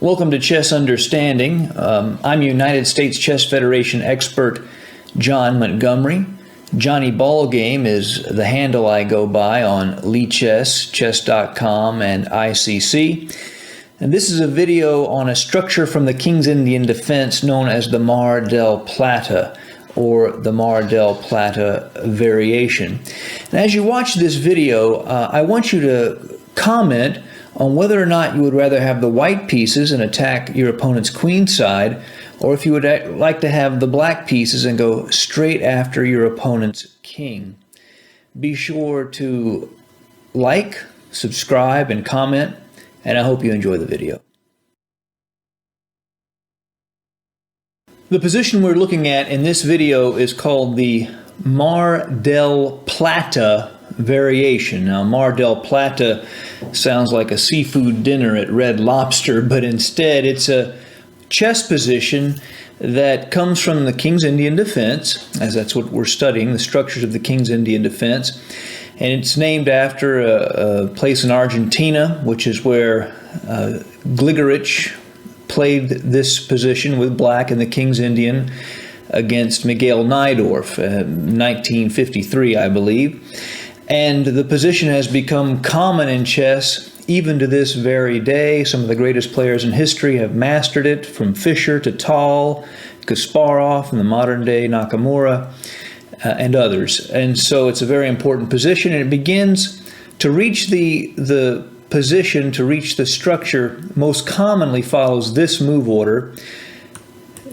Welcome to Chess Understanding. I'm United States Chess Federation expert John Montgomery. Johnnyballgame is the handle I go by on Lichess, chess.com, and ICC. And this is a video on a structure from the King's Indian defense known as the Mar Del Plata, or the Mar Del Plata variation. And as you watch this video, I want you to comment on whether or not you would rather have the white pieces and attack your opponent's queen side, or if you would like to have the black pieces and go straight after your opponent's king. Be sure to like, subscribe, and comment, and I hope you enjoy the video. The position we're looking at in this video is called the Mar Del Plata variation. Now, Mar Del Plata sounds like a seafood dinner at Red Lobster, but instead it's a chess position that comes from the King's Indian defense, as that's what we're studying, the structures of the King's Indian defense. And it's named after a place in Argentina, which is where Gligorich played this position with black in the King's Indian against Miguel Najdorf, 1953, I believe. And the position has become common in chess even to this very day. Some of the greatest players in history have mastered it, from Fischer to Tal, Kasparov, and the modern day Nakamura, and others. And so it's a very important position, and it begins to reach the position, to reach the structure, most commonly follows this move order: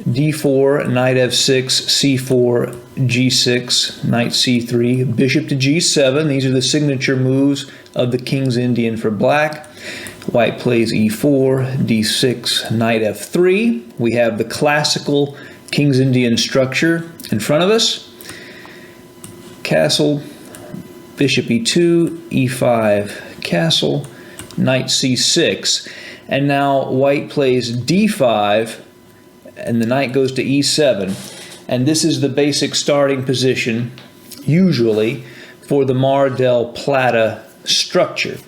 d4, knight f6, c4, g6, knight c3, bishop to g7. These are the signature moves of the King's Indian for black. White plays e4, d6, knight f3. We have the classical King's Indian structure in front of us. Castle, bishop e2, e5, castle, knight c6. And now white plays d5, and the knight goes to e7. And this is the basic starting position, usually, for the Mar Del Plata structure.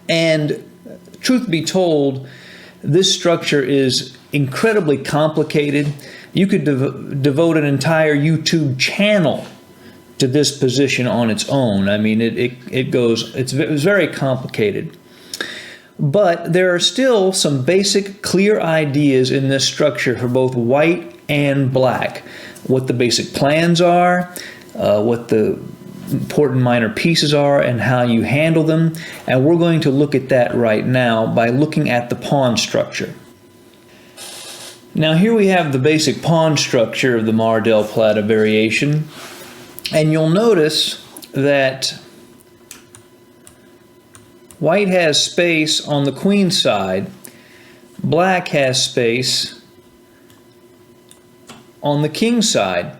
And truth be told, this structure is incredibly complicated. You could devote an entire YouTube channel to this position on its own. I mean, it's very complicated. But there are still some basic, clear ideas in this structure for both white and black. What the basic plans are, what the important minor pieces are, and how you handle them. And we're going to look at that right now by looking at the pawn structure. Now here we have the basic pawn structure of the Mar Del Plata variation. And you'll notice that white has space on the queen side, black has space on the king side.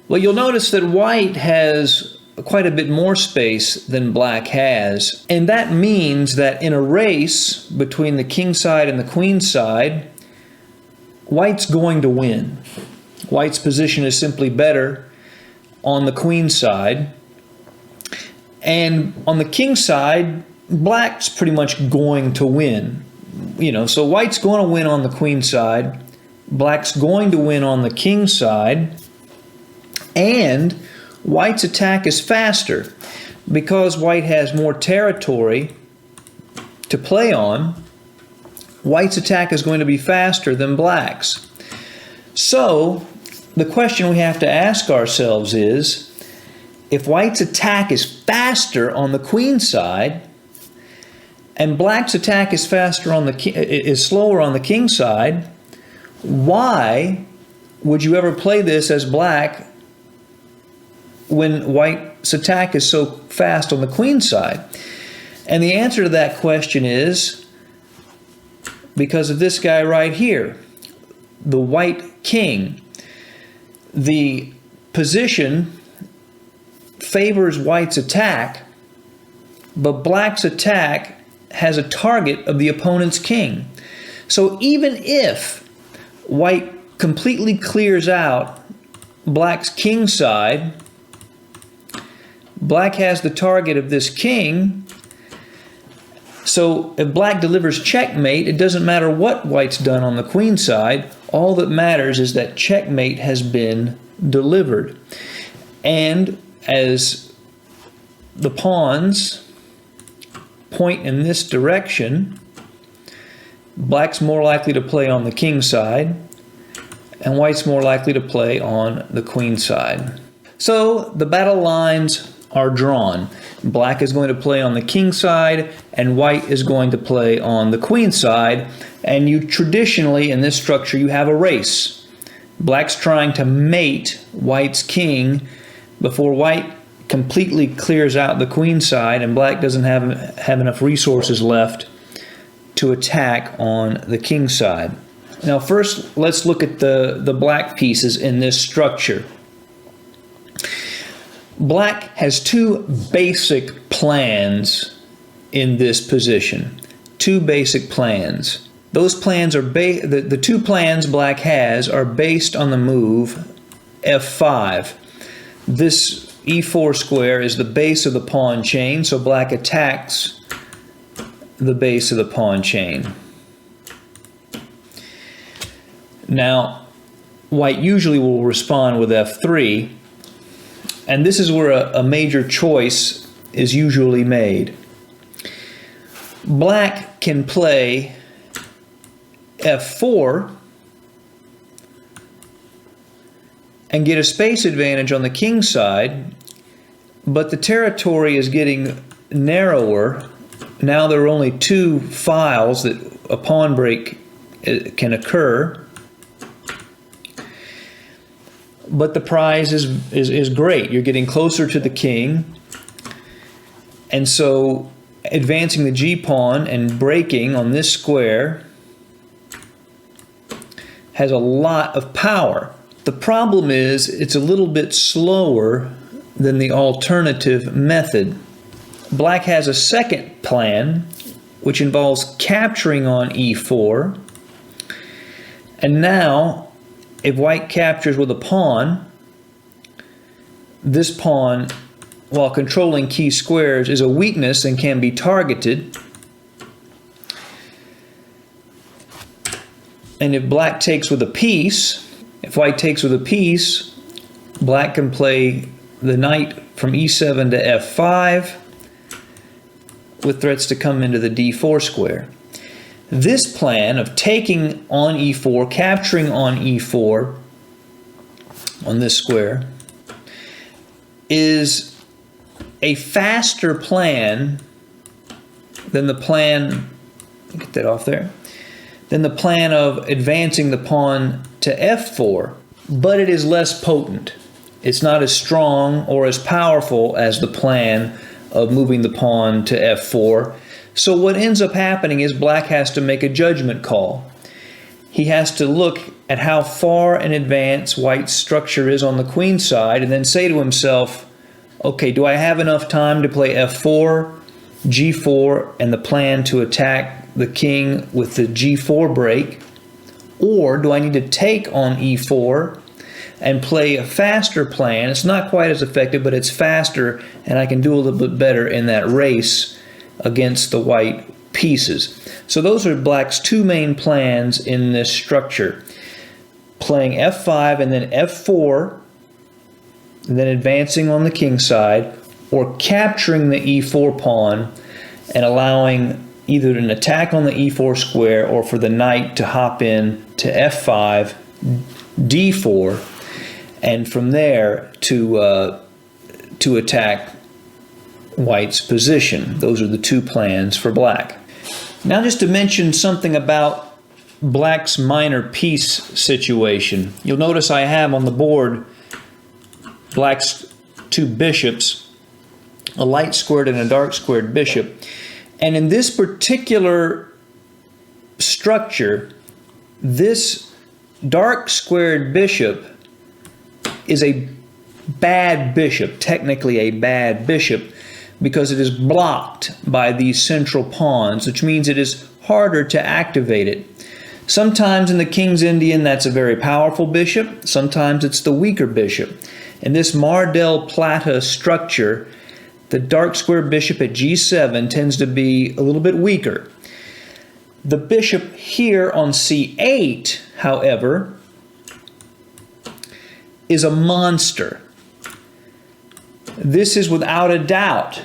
Well, you'll notice that white has quite a bit more space than black has, and that means that in a race between the king side and the queen side, white's going to win. White's position is simply better on the queen side, and on the king side, black's pretty much going to win. So white's going to win on the queen side, black's going to win on the king side, and white's attack is faster because white has more territory to play on. White's attack is going to be faster than black's. So the question we have to ask ourselves is, if white's attack is faster on the queen side and black's attack is slower on the king side, why would you ever play this as black when white's attack is so fast on the queen side? And the answer to that question is because of this guy right here, the white king. The position favors white's attack, but black's attack has a target of the opponent's king. So even if white completely clears out black's king side, black has the target of this king, So if black delivers checkmate, it doesn't matter what white's done on the queen side. All that matters is that checkmate has been delivered. And as the pawns point in this direction, black's more likely to play on the king side, and white's more likely to play on the queen side. So the battle lines are drawn. Black is going to play on the king side, and white is going to play on the queen side. And you traditionally, in this structure, you have a race. Black's trying to mate white's king before white completely clears out the queen side, and black doesn't have enough resources left to attack on the king side. Now first, let's look at the black pieces in this structure. Black has two basic plans in this position. Two basic plans. Those plans are the two plans black has are based on the move f5. This e4 square is the base of the pawn chain, so black attacks the base of the pawn chain. Now, white usually will respond with f3, and this is where a major choice is usually made. Black can play f4 and get a space advantage on the king side, but the territory is getting narrower. Now there are only two files that a pawn break can occur, but the prize is great. You're getting closer to the king, and so advancing the g-pawn and breaking on this square has a lot of power. The problem is it's a little bit slower than the alternative method. Black has a second plan, which involves capturing on e4. And now, if white captures with a pawn, this pawn, while controlling key squares, is a weakness and can be targeted. And if black takes with a piece, if white takes with a piece, black can play the knight from e7 to f5 with threats to come into the d4 square. This plan of taking on e4, capturing on e4 on this square, is a faster plan than the plan, get that off there, than the plan of advancing the pawn to f4, but it is less potent. It's not as strong or as powerful as the plan of moving the pawn to f4. So what ends up happening is black has to make a judgment call. He has to look at how far in advance white's structure is on the queen side and then say to himself, okay, do I have enough time to play f4, g4, and the plan to attack the king with the g4 break? Or do I need to take on e4 and play a faster plan? It's not quite as effective, but it's faster, and I can do a little bit better in that race against the white pieces. So those are black's two main plans in this structure. Playing f5 and then f4, and then advancing on the king side, or capturing the e4 pawn and allowing either an attack on the e4 square or for the knight to hop in to f5, d4, and from there to attack white's position. Those are the two plans for black. Now just to mention something about black's minor piece situation. You'll notice I have on the board black's two bishops, a light squared and a dark squared bishop. And in this particular structure, this dark squared bishop is a bad bishop, technically a bad bishop, because it is blocked by these central pawns, which means it is harder to activate it. Sometimes in the King's Indian, that's a very powerful bishop. Sometimes it's the weaker bishop. In this Mar Del Plata structure, the dark square bishop at g7 tends to be a little bit weaker. The bishop here on c8, however, is a monster. This is without a doubt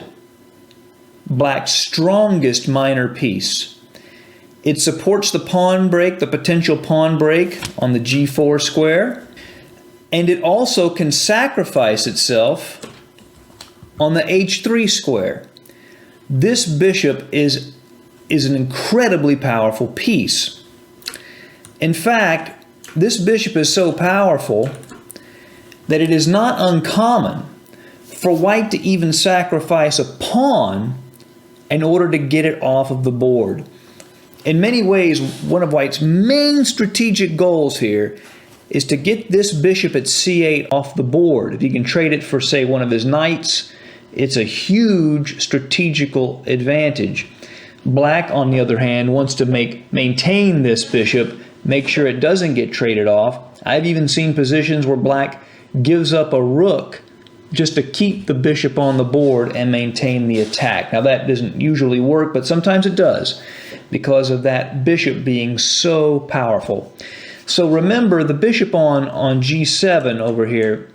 Black's strongest minor piece. It supports the pawn break, the potential pawn break on the g4 square, and it also can sacrifice itself on the h3 square. This bishop is an incredibly powerful piece. In fact, this bishop is so powerful that it is not uncommon for white to even sacrifice a pawn in order to get it off of the board. In many ways, one of white's main strategic goals here is to get this bishop at c8 off the board. If he can trade it for, say, one of his knights, it's a huge strategical advantage. Black, on the other hand, wants to maintain this bishop, make sure it doesn't get traded off. I've even seen positions where Black gives up a rook just to keep the bishop on the board and maintain the attack. Now, that doesn't usually work, but sometimes it does, because of that bishop being so powerful. So remember, the bishop on g7 over here,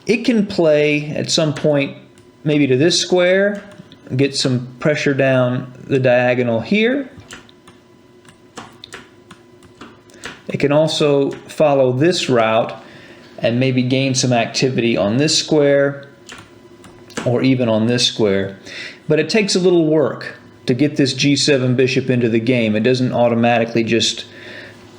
it can play at some point maybe to this square, get some pressure down the diagonal here. It can also follow this route and maybe gain some activity on this square or even on this square. But it takes a little work to get this g7 bishop into the game. It doesn't automatically just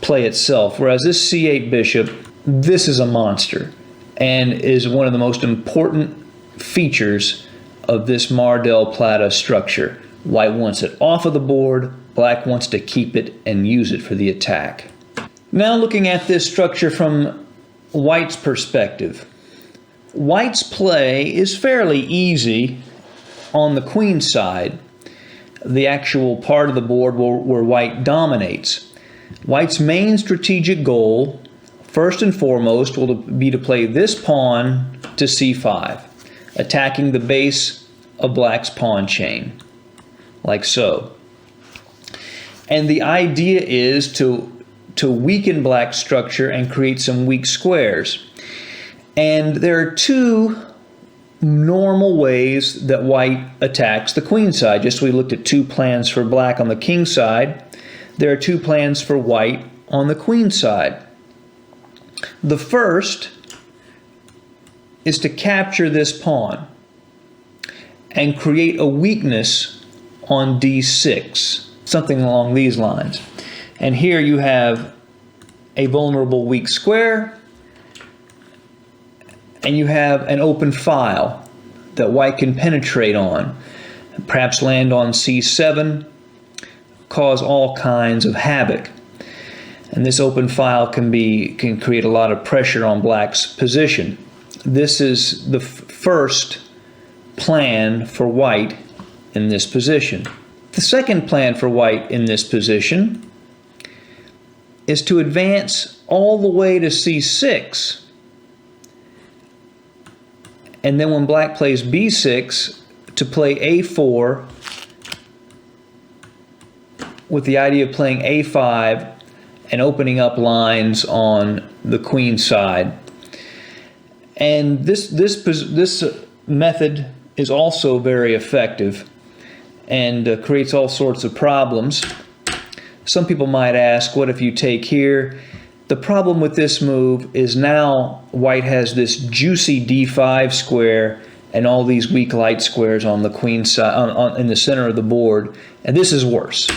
play itself. Whereas this c8 bishop, this is a monster and is one of the most important features of this Mar del Plata structure. White wants it off of the board, Black wants to keep it and use it for the attack. Now looking at this structure from White's perspective. White's play is fairly easy on the queen side, the actual part of the board where White dominates. White's main strategic goal, first and foremost, will be to play this pawn to c5, attacking the base of Black's pawn chain, like so. And the idea is to weaken Black's structure and create some weak squares. And there are two normal ways that White attacks the queen side. Just we looked at two plans for Black on the king side. There are two plans for White on the queen side. The first is to capture this pawn and create a weakness on d6, something along these lines. And here you have a vulnerable weak square, and you have an open file that White can penetrate on, perhaps land on c7, cause all kinds of havoc. And this open file can create a lot of pressure on Black's position. This is the first plan for White in this position. The second plan for White in this position is to advance all the way to c6, and then when Black plays b6, to play a4 with the idea of playing a5 and opening up lines on the queen side. And this method is also very effective and creates all sorts of problems. Some people might ask, what if you take here? The problem with this move is now White has this juicy d5 square and all these weak light squares on the queen side, in the center of the board, and this is worse.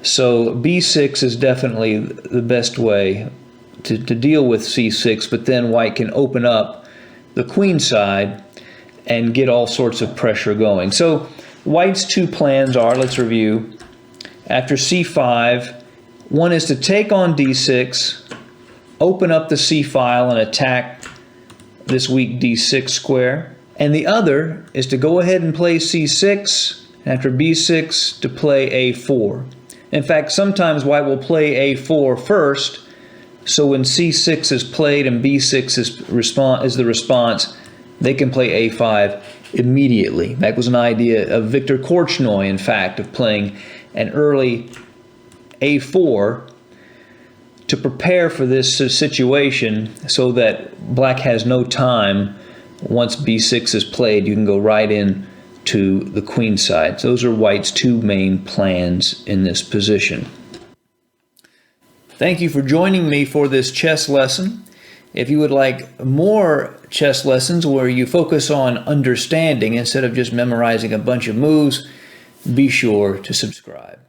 So b6 is definitely the best way to deal with c6, but then White can open up the queen side and get all sorts of pressure going. So White's two plans are, let's review. After c5, one is to take on d6, open up the c file and attack this weak d6 square. And the other is to go ahead and play c6, after b6 to play a4. In fact, sometimes White will play a4 first, so when c6 is played and b6 is the response, they can play a5 immediately. That was an idea of Victor Korchnoi, in fact, of playing an early a4 to prepare for this situation so that black has no time. Once b6 is played, you can go right in to the queen side. Those are white's two main plans in this position. Thank you for joining me for this chess lesson. If you would like more chess lessons where you focus on understanding instead of just memorizing a bunch of moves, be sure to subscribe.